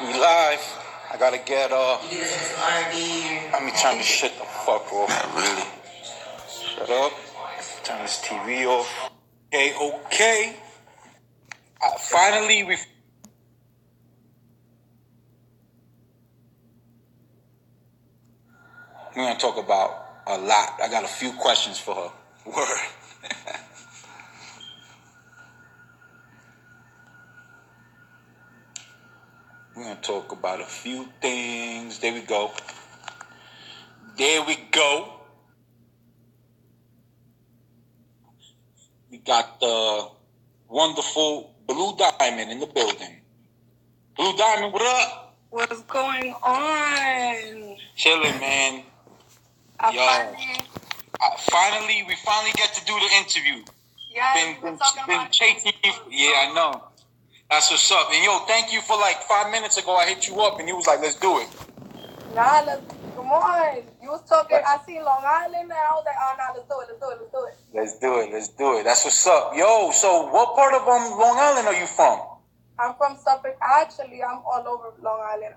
We live. I gotta get let me turn this shit the fuck off. Not really. Shut up. Turn this TV off. Okay. Finally, we're gonna talk about a lot. I got a few questions for her. Word. We're gonna talk about a few things. There we go. We got the wonderful Blue Diamond in the building. Blue Diamond, what up? What's going on? Chilling, man. Finally, we get to do the interview. Yeah, been chasing you. Yeah, I know. That's what's up. And thank you for like 5 minutes ago. I hit you up and you was like, let's do it. Nah, come on. You was talking, I seen Long Island and I was like, oh, nah, let's do it. Let's do it. That's what's up. Yo, so what part of Long Island are you from? I'm from Suffolk. Actually, I'm all over Long Island.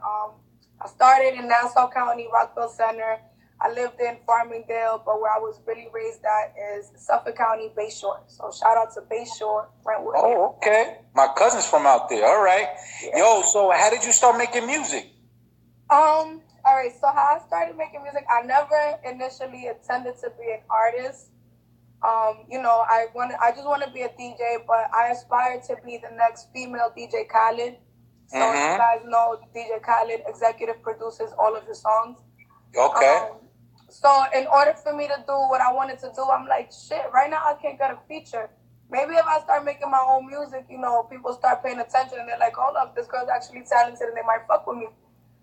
I started in Nassau County, Rockville Center. I lived in Farmingdale, but where I was really raised at is Suffolk County, Bayshore. So shout out to Bayshore, Brentwood. Oh, okay. My cousin's from out there. All right. Yeah. Yo, so how did you start making music? All right. So how I started making music, I never initially intended to be an artist. I just want to be a DJ, but I aspired to be the next female DJ Khaled. So you guys know DJ Khaled executive produces all of his songs. Okay. So in order for me to do what I wanted to do, I'm like, shit, right now I can't get a feature. Maybe if I start making my own music, people start paying attention and they're like, hold up, this girl's actually talented and they might fuck with me.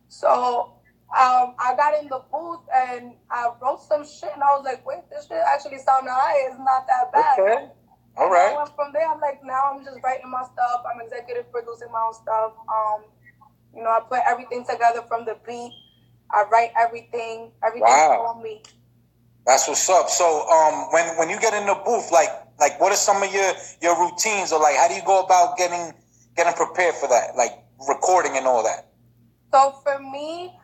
So I got in the booth and I wrote some shit and I was like, wait, this shit actually sounds alright. It's not that bad. Okay. All right. I went from there. I'm like, now I'm just writing my stuff. I'm executive producing my own stuff. I put everything together from the beat. I write everything on me. That's what's up. So when you get in the booth, like what are some of your routines, or like how do you go about getting prepared for that, like recording and all that? So for me,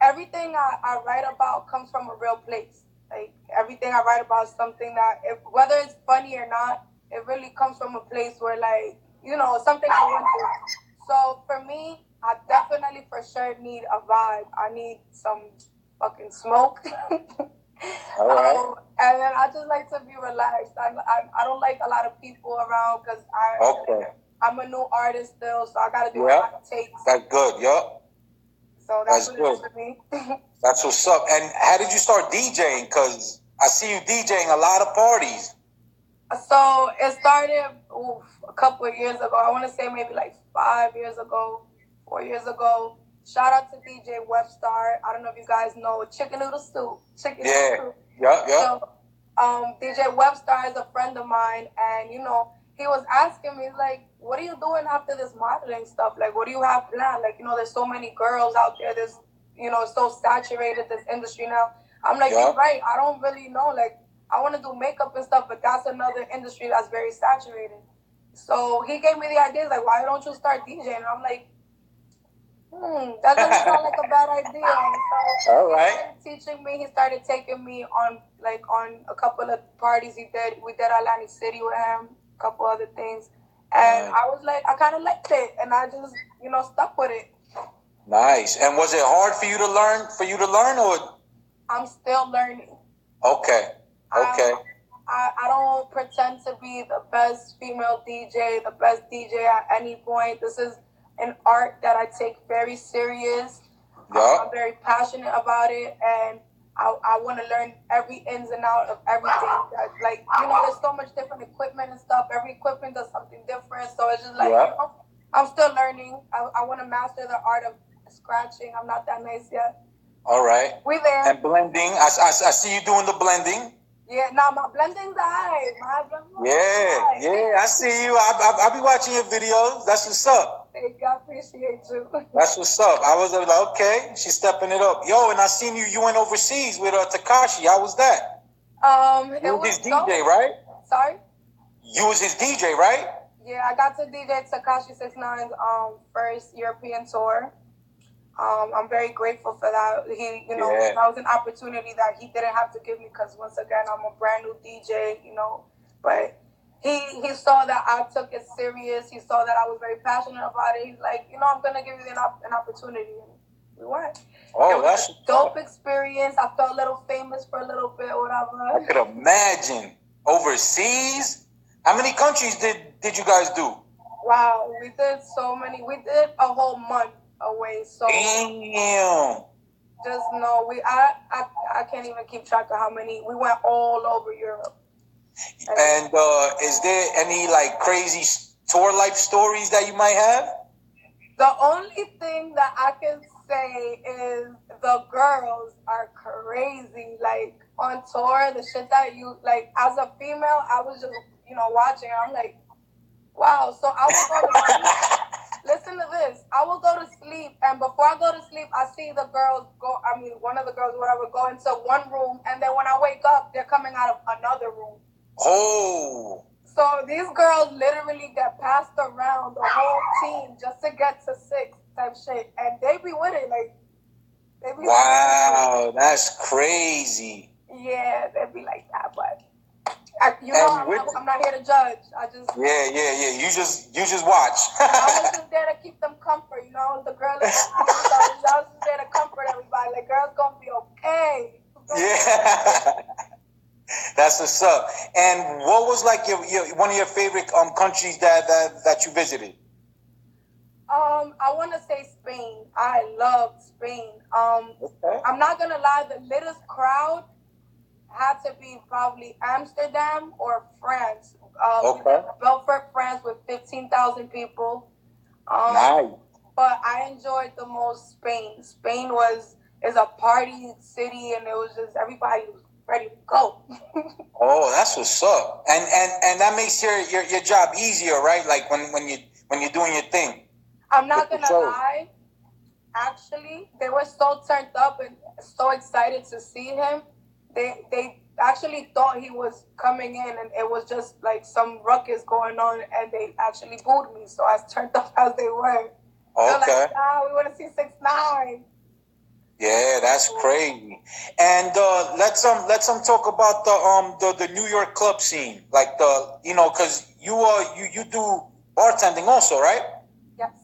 everything I write about comes from a real place. Like everything I write about is something that, whether it's funny or not, it really comes from a place where something I went through. So for me, I definitely for sure need a vibe. I need some fucking smoke. All right. And then I just like to be relaxed. I don't like a lot of people around because I'm a new artist still, so I got to do a lot of takes. That's good, yup. So that's what it is for me. That's what's up. And how did you start DJing? Because I see you DJing a lot of parties. So it started a couple of years ago. I want to say maybe like 5 years ago, 4 years ago. Shout out to DJ Webstar. I don't know if you guys know Chicken Noodle Soup. Yeah. So, DJ Webstar is a friend of mine, and he was asking me like, "What are you doing after this modeling stuff? Like, what do you have planned? Like, there's so many girls out there. There's, it's so saturated this industry now." I'm like, You're right. I don't really know. Like, I want to do makeup and stuff, but that's another industry that's very saturated. So he gave me the idea, like, why don't you start DJing? And I'm like, that doesn't sound like a bad idea. So all right. He started teaching me. He started taking me on a couple of parties he did. We did Atlantic City with him, a couple other things. And I was like, I kind of liked it. And I just, stuck with it. Nice. And was it hard for you to learn, or? I'm still learning. Okay. I don't pretend to be the best female DJ, the best DJ at any point. This is an art that I take very serious. I'm very passionate about it, and I want to learn every ins and out of everything. There's so much different equipment and stuff. Every equipment does something different, so it's just like, I'm still learning. I want to master the art of scratching. I'm not that nice yet. All right. We there. And blending. I see you doing the blending. Yeah, my blending's high. Yeah, I see you. I be watching your videos. That's what's up. Thank you. I appreciate you. That's what's up. I was like, okay, she's stepping it up. Yo, and I seen you went overseas with Tekashi. How was that? You was his DJ, right? Sorry? You was his DJ, right? Yeah, I got to DJ Tekashi 69's first European tour. I'm very grateful for that. That was an opportunity that he didn't have to give me because once again, I'm a brand new DJ, but he saw that I took it serious. He saw that I was very passionate about it. He's like, I'm going to give you an opportunity. And we went. Oh, it was a dope experience. I felt a little famous for a little bit, whatever. I could imagine. Overseas? How many countries did you guys do? Wow, we did so many. We did a whole month away. So damn. Just know I can't even keep track of how many. We went all over Europe. And is there any like crazy tour life stories that you might have? The only thing that I can say is the girls are crazy. Like on tour, the shit that you like as a female, I was just watching. I'm like, wow. So I will go to sleep. Listen to this. I will go to sleep, and before I go to sleep, I see the girls go. I mean, one of the girls, whatever, go into one room, and then when I wake up, they're coming out of another room. Oh. So these girls literally get passed around the whole team just to get to 6 type shit, and they be with it like. They be wow, that's crazy. Yeah, they be like that, but. I'm not here to judge. I just yeah. You just watch. I was just there to keep them comfort. The girl. I was just there to comfort everybody. Like, girls gonna be okay. Yeah, that's what's up. And what was like your one of your favorite countries that you visited? I want to say Spain. I loved Spain. Okay. I'm not gonna lie. The littest crowd had to be probably Amsterdam or France. Okay. Belfort, France, with 15,000 people. Nice. But I enjoyed the most Spain. Spain is a party city, and it was just everybody was ready to go. Oh, that's what's up. And that makes your job easier, right? Like when you're doing your thing. I'm not gonna lie. Actually, they were so turned up and so excited to see him. They actually thought he was coming in, and it was just like some ruckus going on, and they actually booed me. So as turned up as they were, okay, like, we want to see 6ix9ine. Yeah, that's crazy. And let's talk about the New York club scene, like because you do bartending also, right? Yes.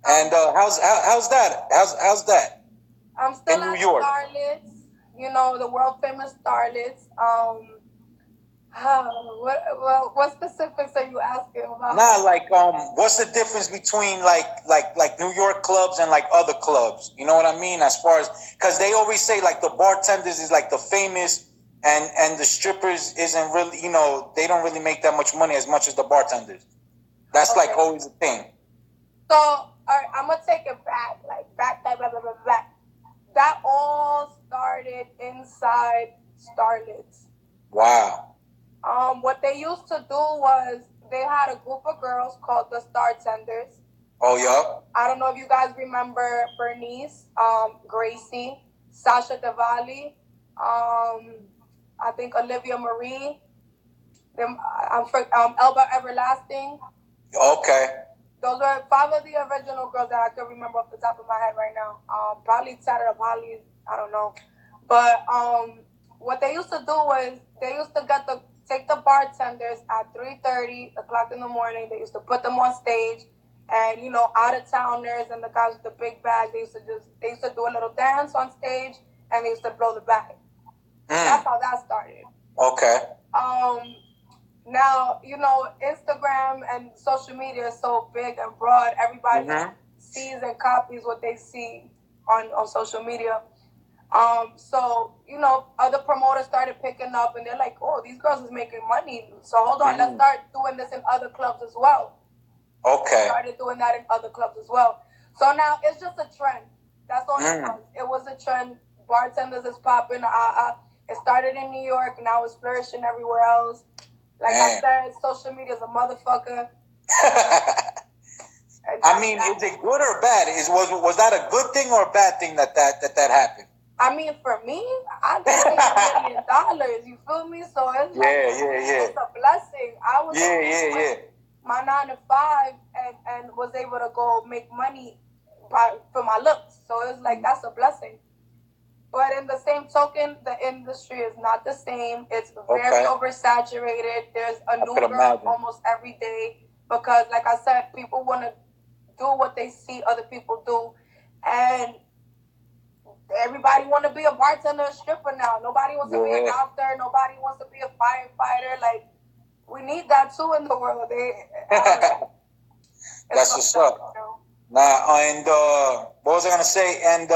And how's that? How's that? I'm still in New York. Starlets. The world famous Starlets. What specifics are you asking about? Nah, like what's the difference between like New York clubs and like other clubs? You know what I mean? As far as because they always say like the bartenders is like the famous and the strippers isn't really they don't really make that much money as much as the bartenders. That's like always a thing. So all right, I'm gonna take it back, back. That all started inside Starlets. Wow. What they used to do was they had a group of girls called the Startenders. Oh, yeah. I don't know if you guys remember Bernice, Gracie, Sasha Devali, I think Olivia Marie, Elba Everlasting. Okay. Those were 5 of the original girls that I can remember off the top of my head right now. Probably Tatted Up Holly, I don't know. But what they used to do was they used to take the bartenders at 3:30 o'clock in the morning. They used to put them on stage, and out of towners and the guys with the big bag, they used to do a little dance on stage, and they used to blow the bag. That's how that started. Okay. Now, Instagram and social media is so big and broad. Everybody sees and copies what they see on social media. So, other promoters started picking up, and they're like, oh, these girls is making money. So hold on, let's start doing this in other clubs as well. Okay. Started doing that in other clubs as well. So now it's just a trend. That's all it was. It was a trend. Bartenders is popping. It started in New York, now it's flourishing everywhere else. Like I said, social media is a motherfucker. I mean, is it good or bad? Was that a good thing or a bad thing that happened? I mean, for me, I got $1 million. You feel me? So it's it's a blessing. I was my 9 to 5 and was able to go make money for my looks. So it was like, that's a blessing. But in the same token, the industry is not the same. It's very oversaturated. There's a new girl almost every day because, like I said, people want to do what they see other people do. And everybody want to be a bartender, a stripper now. Nobody wants to be a doctor. Nobody wants to be a firefighter. Like, we need that too in the world. That's what's up. Nah, and what was I gonna say? And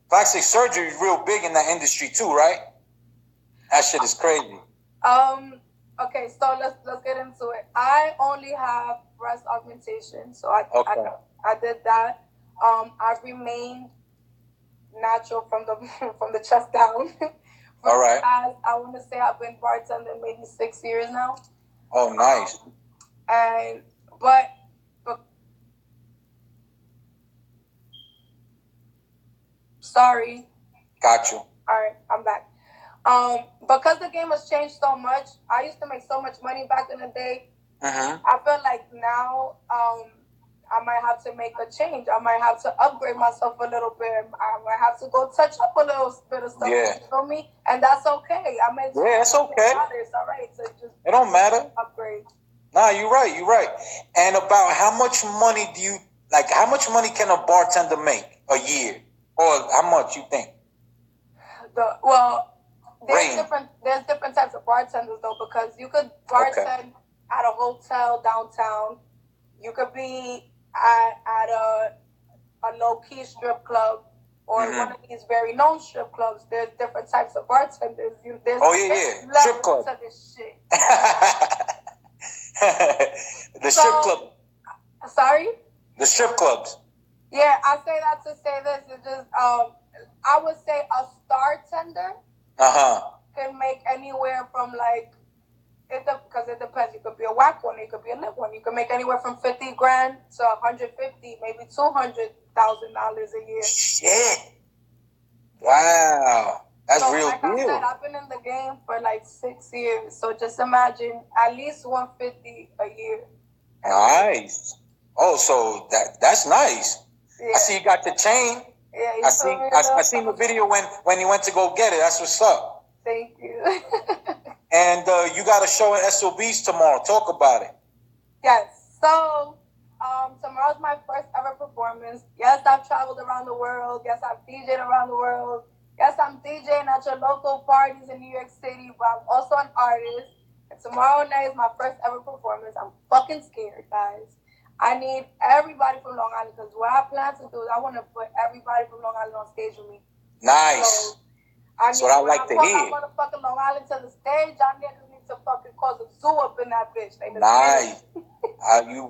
plastic surgery is real big in that industry too, right? That shit is crazy. Okay, so let's get into it. I only have breast augmentation, so I did that. I've remained natural from the chest down. All right. I want to say I've been bartending maybe 6 years now. Oh, nice. But sorry. Got you. All right, I'm back. Because the game has changed so much, I used to make so much money back in the day. Mm-hmm. I feel like now I might have to make a change. I might have to upgrade myself a little bit. I might have to go touch up a little bit of stuff. Yeah. You feel me? And that's okay. I mean, it's okay. It's all right. So just it don't matter. Upgrade. Nah, you're right. You're right. And about how much money how much money can a bartender make a year? Or how much you think? There's different types of bartenders though, because you could bartend at a hotel downtown. You could be at a low key strip club or one of these very known strip clubs. There's different types of bartenders. Strip club. To this shit. Strip club. Sorry? The strip clubs. Yeah, I say that to say this. It's just I would say a star tender can make anywhere from because it depends. You could be a whack one, you could be a lit one. You could make anywhere from $50,000 to $150,000, maybe $200,000 a year. Shit! Wow, that's real like deal. I said, I've been in the game for 6 years, so just imagine at least $150,000 a year. Nice. Oh, so that's nice. Yeah. I see you got the chain. Yeah, I seen the video when you went to go get it. That's what's up. Thank you. And you got a show at SOBs tomorrow. Talk about it. Yes. So tomorrow's my first ever performance. Yes, I've traveled around the world. Yes, I've DJed around the world. Yes, I'm DJing at your local parties in New York City, but I'm also an artist. And tomorrow night is my first ever performance. I'm fucking scared, guys. I need everybody from Long Island, because what I plan to do is I want to put everybody from Long Island on stage with me. Nice. So, that's what I like to hear. I motherfucking Long Island to the stage. I need to fucking cause a zoo up in that bitch. Nice.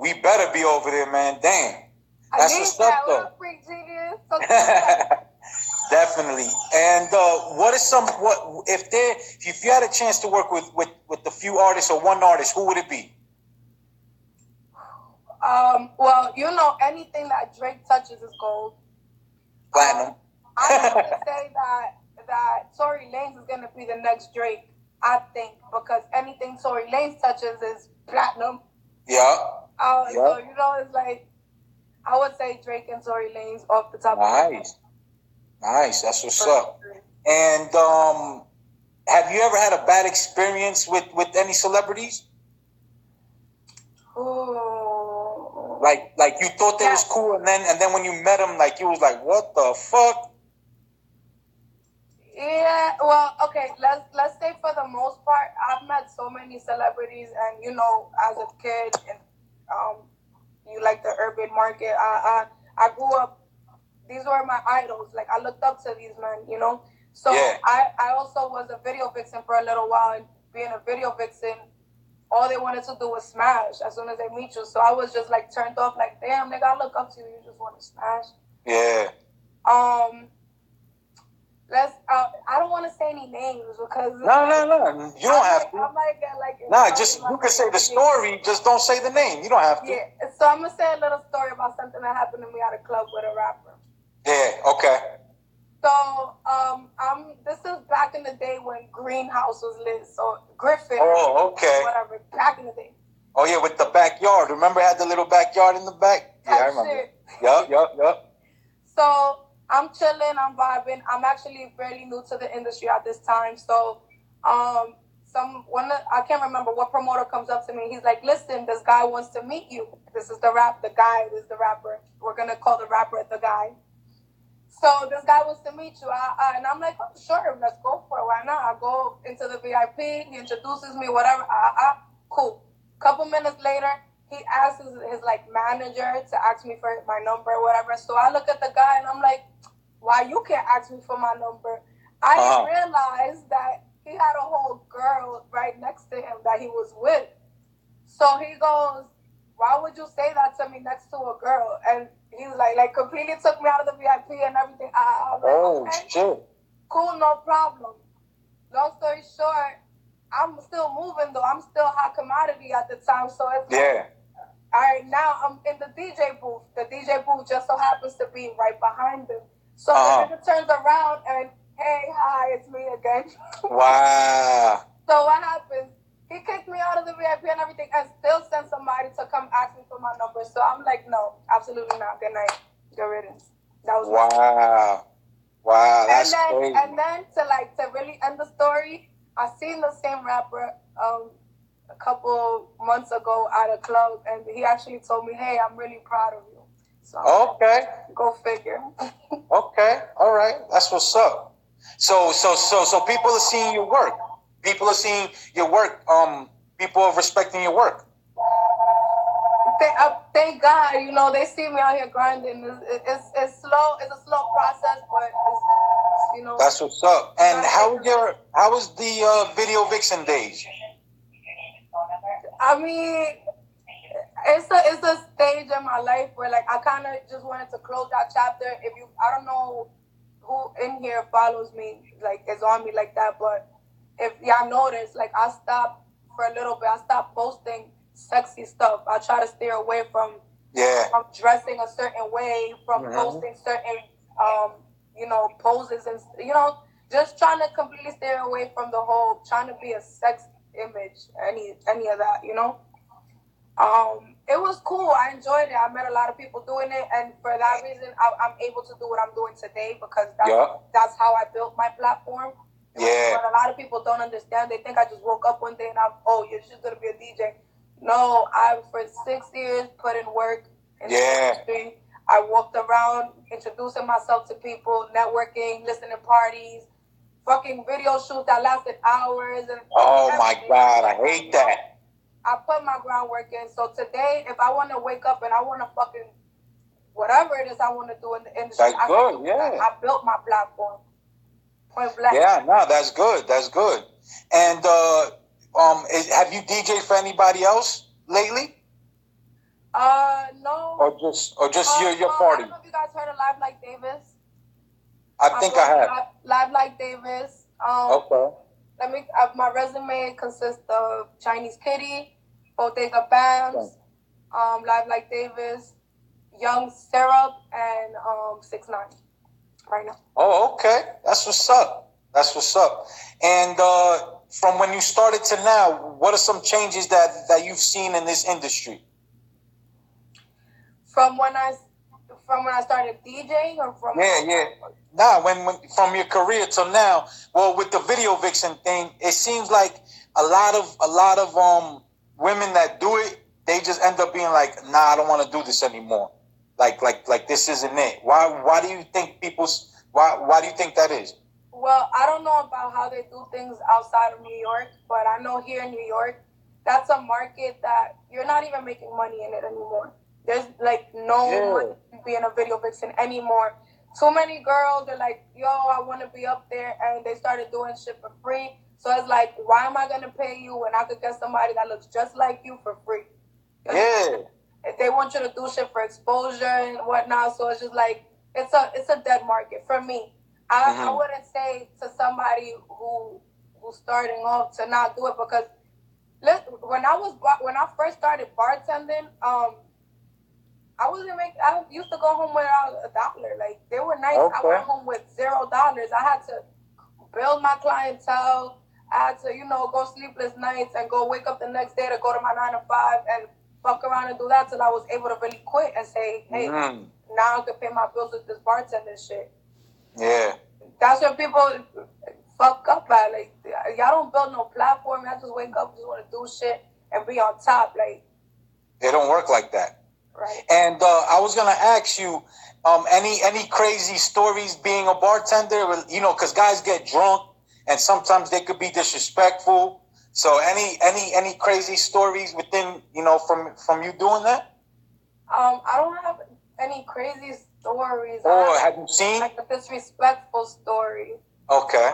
We better be over there, man. Damn. That's what's up, though. Freak genius. Definitely. And if you had a chance to work with a few artists or one artist, who would it be? Well, anything that Drake touches is gold. Platinum. I'm going to say that Tory Lanez is going to be the next Drake, I think, because anything Tory Lanez touches is platinum. Yeah. So, it's like, I would say Drake and Tory Lanez off the top of my head. Nice. That's what's up. And have you ever had a bad experience with any celebrities? Ooh. Like you thought they was cool, and then when you met them, you was like, what the fuck? Yeah, well, okay, let's say for the most part, I've met so many celebrities, and as a kid, and you like the urban market, I grew up, these were my idols, I looked up to these men, so I also was a video vixen for a little while, and being a video vixen, all they wanted to do was smash as soon as they meet you. So I was just turned off, damn, nigga, I look up to you. You just want to smash. Yeah. I don't want to say any names because no. You don't have to. I might get just you can say the story. Just don't say the name. You don't have to. Yeah. So I'm gonna say a little story about something that happened to me at a club with a rapper. Yeah. Okay. So this is back in the day when Greenhouse was lit. So Griffin. Oh, okay. Whatever. Back in the day. Oh yeah, with the backyard. Remember, it had the little backyard in the back. Yeah, I remember. Shit. Yup. So I'm chilling, I'm vibing. I'm actually fairly new to the industry at this time. So I can't remember what promoter comes up to me. He's like, listen, this guy wants to meet you. This is the rapper. We're gonna call the rapper the guy. So this guy wants to meet you. And I'm like, oh, sure, let's go for it. Why not? I go into the VIP. He introduces me, whatever. Cool. Couple minutes later, he asks his like manager to ask me for my number or whatever. So I look at the guy and I'm like, why you can't ask me for my number? I didn't realize that he had a whole girl right next to him that he was with. So he goes, why would you say that to me next to a girl? And he was like completely took me out of the VIP and everything. I was like, okay, shit. Cool, no problem. Long story short, I'm still moving though. I'm still hot commodity at the time. So it's like, all right, now I'm in the DJ booth. The DJ booth just so happens to be right behind him. So the nigga turns around and, hey, hi, it's me again. Wow. So what happens? He kicked me out of the VIP and everything and still sent somebody to come ask me for my number. So I'm like, no, absolutely not. Good night. Good riddance. That was Wow, that's crazy. And then to really end the story, I seen the same rapper a couple months ago at a club, and he actually told me, hey, I'm really proud of you. So okay. Go figure. Okay, all right. That's what's up. So people are seeing your work. People are seeing your work. People are respecting your work. Thank God, they see me out here grinding. It's slow. It's a slow process, but That's what's up. And how was the Video Vixen days? I mean, it's a stage in my life where like I kind of just wanted to close that chapter. I don't know who in here follows me, like is on me like that, but if y'all notice, like I stopped for a little bit. I stopped posting sexy stuff. I try to steer away from dressing a certain way, from posting certain poses, and just trying to completely steer away from the whole trying to be a sex image, any of that, It was cool. I enjoyed it. I met a lot of people doing it, and for that reason, I'm able to do what I'm doing today because that's how I built my platform. But a lot of people don't understand. They think I just woke up one day and you're just gonna be a DJ. No, I for 6 years put in work in the industry. I walked around introducing myself to people, networking, listening to parties, fucking video shoots that lasted hours. And my God, I hate that. I put my groundwork in. So today, if I want to wake up and I want to fucking whatever it is I want to do in the industry, I built my platform. Point blank. Yeah, no, that's good. That's good. And have you DJed for anybody else lately? No. Or just your party? I don't know if you guys heard of Live Like Davis. I think I have. Live Like Davis. Okay. My resume consists of Chinese Kitty, Bodega Bams, Live Like Davis, Young Syrup, and 6ix9ine. Right now. Oh, okay. That's what's up. And from when you started to now, what are some changes that you've seen in this industry? From when I started DJing, or from when from your career till now. Well, with the Video Vixen thing, it seems like a lot of women that do it, they just end up being like, nah, I don't want to do this anymore. Like this isn't it. Why do you think why do you think that is? Well, I don't know about how they do things outside of New York, but I know here in New York, that's a market that you're not even making money in it anymore. There's like no money being a video vixen anymore. Too many girls are like, yo, I want to be up there, and they started doing shit for free. So it's like, why am I gonna pay you when I could get somebody that looks just like you for free? They want you to do shit for exposure and whatnot. So it's just like it's a dead market for me. I wouldn't say to somebody who's starting off to not do it, because when I first started bartending, I used to go home without $1. Like, they were nice. Okay. I went home with $0. I had to build my clientele. I had to, go sleepless nights and go wake up the next day to go to my 9 to 5 and fuck around and do that till I was able to really quit and say, hey, now I can pay my bills with this bartender shit. Yeah. That's what people fuck up at. Like, y'all don't build no platform. Y'all just wake up, just want to do shit and be on top. Like, it don't work like that. Right. And I was gonna ask you, any crazy stories being a bartender? Because guys get drunk and sometimes they could be disrespectful. So any crazy stories within from you doing that? I don't have any crazy stories. Or have you seen like a disrespectful story? Okay.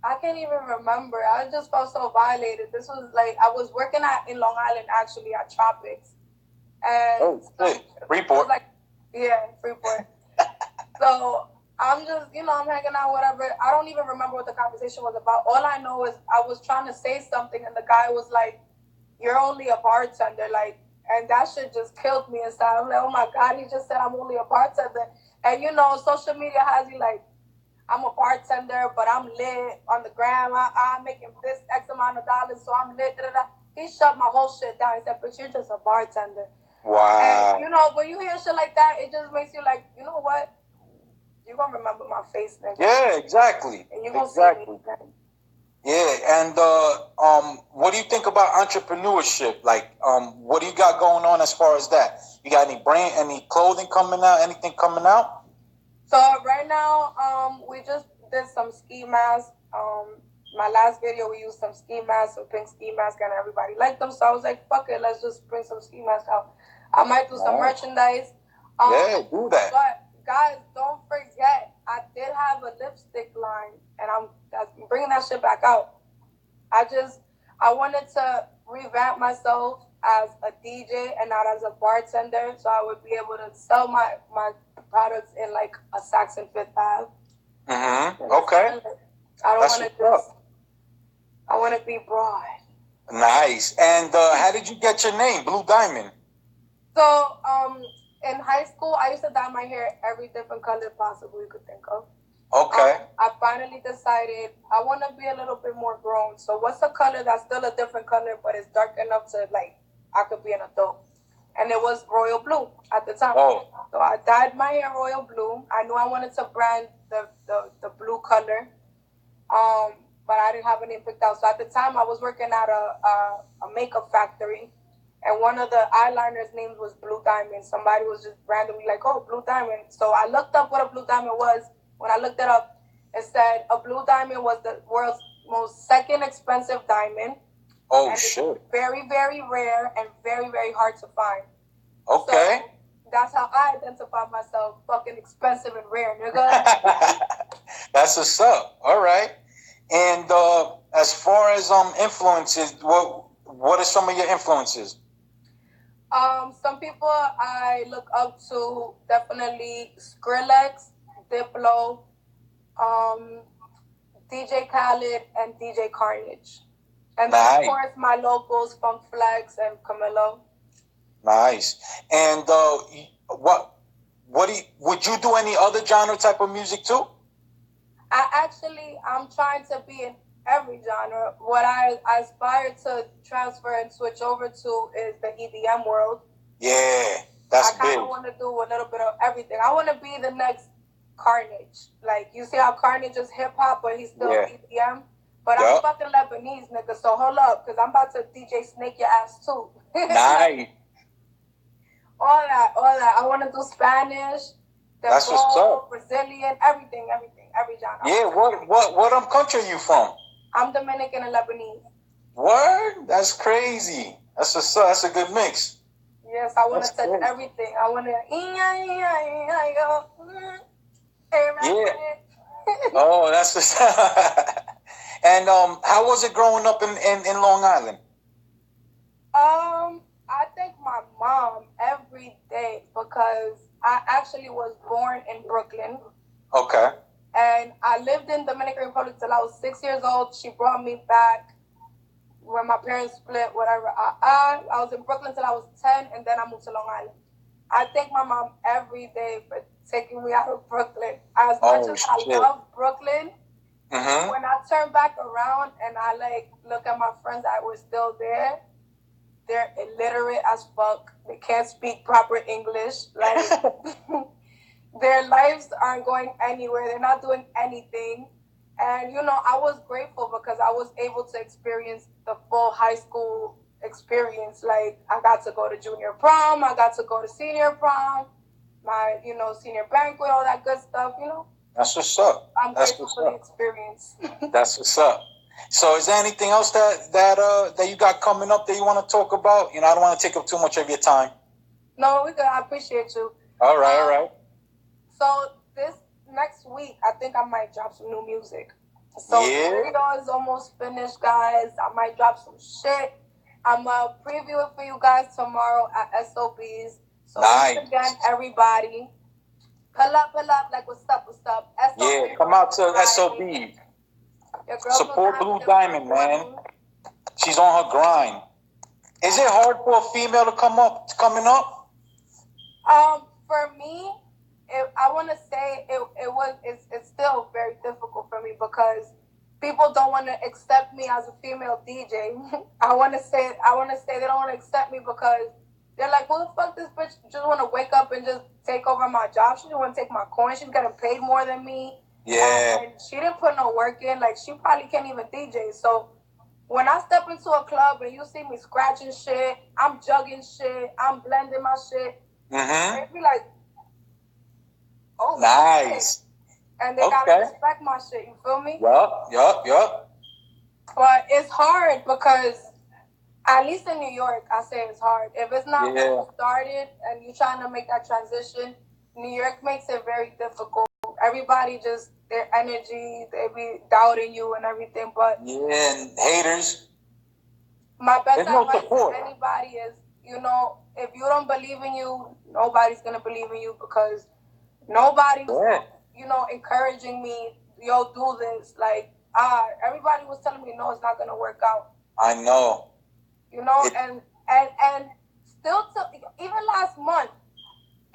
I can't even remember. I just felt so violated. This was like I was working in Long Island actually at Tropics, and Freeport. Like, yeah, Freeport. So I'm just I'm hanging out, whatever. I don't even remember what the conversation was about. All I know is I was trying to say something, and the guy was like, "You're only a bartender," like, and that shit just killed me inside. I'm like, "Oh my god, he just said I'm only a bartender," and social media has you like, I'm a bartender, but I'm lit on the gram. I'm making this X amount of dollars, so I'm lit. Da, da, da. He shut my whole shit down. He said, but you're just a bartender. Wow. And, when you hear shit like that, it just makes you like, you know what? You're going to remember my face, nigga. Yeah, exactly. And you're going to see me. Yeah, and what do you think about entrepreneurship? Like, what do you got going on as far as that? You got any clothing coming out, anything coming out? So right now, we just did some ski masks. My last video, we used some ski masks, some pink ski masks, and everybody liked them. So I was like, fuck it, let's just bring some ski masks out. I might do some merchandise. Yeah, do that. But guys, don't forget, I did have a lipstick line, and I'm bringing that shit back out. I wanted to revamp myself as a DJ and not as a bartender, so I would be able to sell my products in like a Saks and Fifth Ave. Okay. I don't want to I want to be broad. Nice. And how did you get your name, Blue Diamond? So, in high school, I used to dye my hair every different color possible you could think of. Okay. I finally decided I want to be a little bit more grown. So, what's a color that's still a different color, but it's dark enough to like I could be an adult? And it was royal blue at the time. Oh. So I dyed my hair royal blue. I knew I wanted to brand the blue color. But I didn't have anything picked out. So at the time, I was working at a makeup factory, and one of the eyeliners' names was Blue Diamond. Somebody was just randomly like, "Oh, Blue Diamond." So I looked up what a blue diamond was. When I looked it up, it said a blue diamond was the world's most second expensive diamond. Oh, and shit! It's very, very rare and very, very hard to find. Okay. So that's how I identify myself: fucking expensive and rare, nigga. That's what's up. All right. And as far as influences, what are some of your influences? Some people I look up to, definitely Skrillex, Diplo, DJ Khaled, and DJ Carnage. And then, of course, my locals, Funk Flex and Camilo. Nice. And would you do any other genre type of music too? I'm trying to be in every genre. What I aspire to transfer and switch over to is the EDM world. Yeah, that's big. I kind of want to do a little bit of everything. I want to be the next Carnage. Like, you see how Carnage is hip-hop, but he's still EDM? But I'm fucking Lebanese, nigga, so hold up, because I'm about to DJ Snake your ass, too. Nice. all that. I want to do Spanish, that's what's up. Brazilian, everything, every genre. Yeah, what country are you from? I'm Dominican and Lebanese. Word? That's crazy. That's a good mix. Yes, I want to touch everything. I want to. Yeah. Oh, that's what's up. And how was it growing up in Long Island? I thank my mom every day because I actually was born in Brooklyn. Okay. And I lived in Dominican Republic till I was 6 years old. She brought me back when my parents split, whatever. I was in Brooklyn till I was 10, and then I moved to Long Island. I thank my mom every day for taking me out of Brooklyn. As much as I love Brooklyn, Mm-hmm. When I turn back around and I like look at my friends that were still there, they're illiterate as fuck. They can't speak proper English. Like their lives aren't going anywhere. They're not doing anything. And you know, I was grateful because I was able to experience the full high school experience. Like I got to go to junior prom, I got to go to senior prom, my senior banquet, all that good stuff. That's what's up. I'm grateful for the experience. That's what's up. So, is there anything else that you got coming up that you want to talk about? I don't want to take up too much of your time. No, we good. I appreciate you. All right. So this next week, I think I might drop some new music. So the video is almost finished, guys. I might drop some shit. I'm gonna preview it for you guys tomorrow at SOBs. So nice. Once again, everybody, pull up, like what's up? SOBs, yeah, come out to SOBs. Support Blue Diamond, man. She's on her grind. Is it hard for a female to coming up? For me, I want to say it's still very difficult for me because people don't want to accept me as a female DJ. I want to say they don't want to accept me because they're like, who the fuck this bitch just want to wake up and just take over my job? She didn't want to take my coin. She's getting paid more than me. Yeah. And she didn't put no work in. Like, she probably can't even DJ. So when I step into a club and you see me scratching shit, I'm jugging shit, I'm blending my shit, they be like, oh, nice. Shit. And they gotta respect my shit, you feel me? Yup. But it's hard because, at least in New York, I say it's hard. If it's not when you started and you're trying to make that transition, New York makes it very difficult. Everybody just, their energy, they be doubting you and everything. But and haters. My best advice to anybody is, if you don't believe in you, nobody's gonna believe in you because nobody's, encouraging me. Yo, do this. Like, everybody was telling me, no, it's not gonna work out. I know. And still, even last month,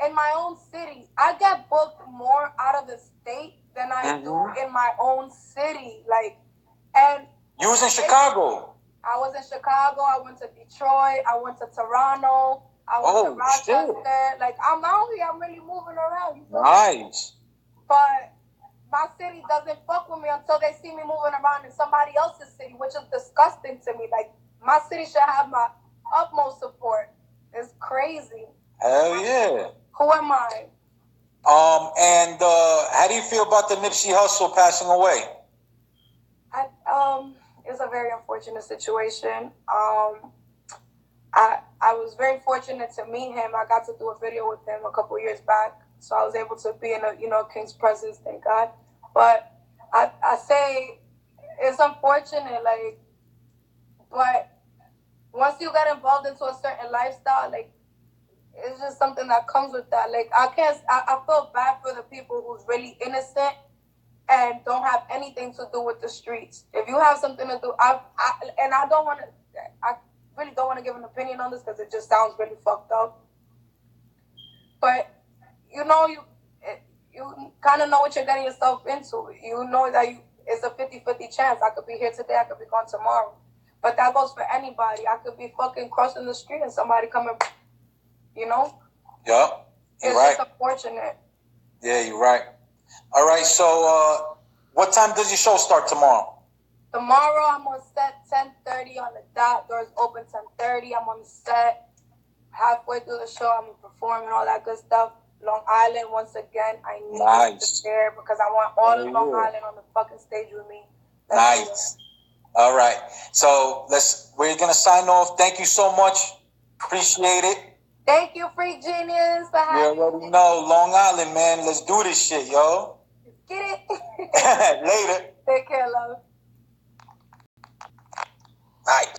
in my own city, I get booked more out of the state than I do in my own city. You was in Chicago. I was in Chicago. I went to Detroit. I went to Toronto. I went to Rochester. Shit. Like, I'm out here. I'm really moving around. Nice. But my city doesn't fuck with me until they see me moving around in somebody else's city, which is disgusting to me. Like, my city should have my utmost support. It's crazy. Hell yeah. Who am I? And how do you feel about the Nipsey Hussle passing away? It's a very unfortunate situation. I was very fortunate to meet him. I got to do a video with him a couple years back, so I was able to be in a King's presence, thank God. But I say it's unfortunate, but once you get involved into a certain lifestyle, it's just something that comes with that. I feel bad for the people who's really innocent and don't have anything to do with the streets. If you have something to do, I really don't want to give an opinion on this because it just sounds really fucked up. But you kind of know what you're getting yourself into. You know that it's a 50-50 chance. I could be here today, I could be gone tomorrow. But that goes for anybody. I could be fucking crossing the street and somebody coming, Yeah, you're it's right. Just unfortunate. Yeah, you're right. All right, so what time does your show start tomorrow? Tomorrow I'm on set 10:30 on the dot. Doors open 10:30. I'm on the set. Halfway through the show, I'm performing all that good stuff. Long Island, once again, I need to share because I want all of Long Island on the fucking stage with me. Nice. All right. So we're gonna sign off. Thank you so much. Appreciate it. Thank you, Freak Genius, for having me. You already know, Long Island, man. Let's do this shit, yo. Get it. Later. Take care, love. Nice.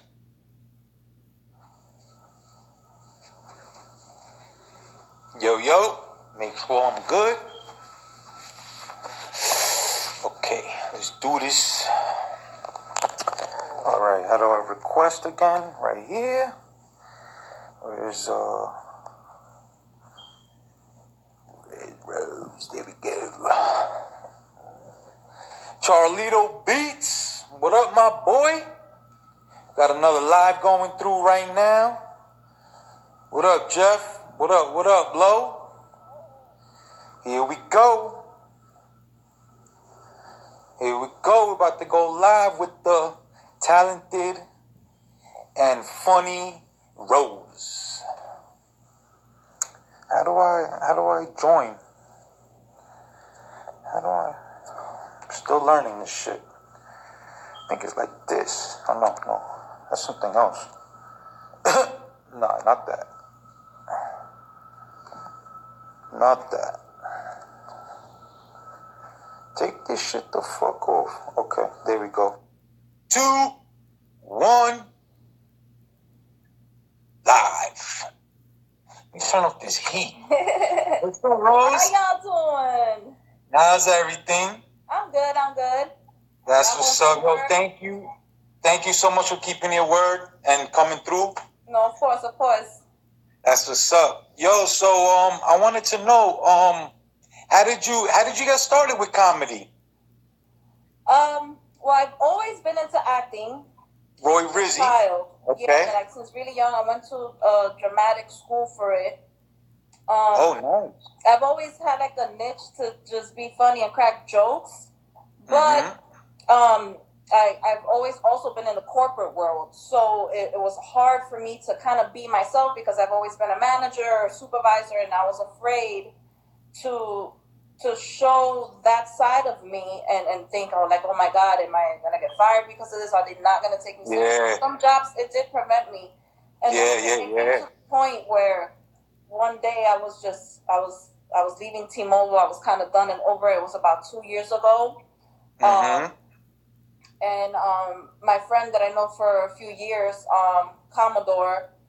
Yo. Make sure I'm good. Okay, let's do this. All right, how do I request again? Right here. Where's Red Rose? There we go. Charlito Beats. What up, my boy? Got another live going through right now. What up, Jeff? What up, Lo? Here we go. We're about to go live with the talented and funny Rose. How do I join? I'm still learning this shit. I think it's like this. Oh, no. That's something else. No, not that. Not that. Take this shit the fuck off. Okay, there we go. 2, 1, live. Let me turn off this heat. What's up, Rose? How y'all doing? How's everything? I'm good. That's what's up. Yo, thank you. Thank you so much for keeping your word and coming through. No, of course. That's what's up. Yo, so I wanted to know, how did you get started with comedy? Well, I've always been into acting. Roy Rizzi. Child. Okay. Yeah, like since really young, I went to dramatic school for it. Oh, nice. I've always had like a niche to just be funny and crack jokes, but I've always also been in the corporate world, so it was hard for me to kind of be myself because I've always been a manager or a supervisor, and I was afraid to show that side of me and think, oh my God, am I gonna get fired because of this? Are they not gonna take me seriously? Some jobs it did prevent me, and it came to the point where one day I was leaving T-Mobile. I was kind of done and over. It was about 2 years ago. And my friend that I know for a few years, Commodore,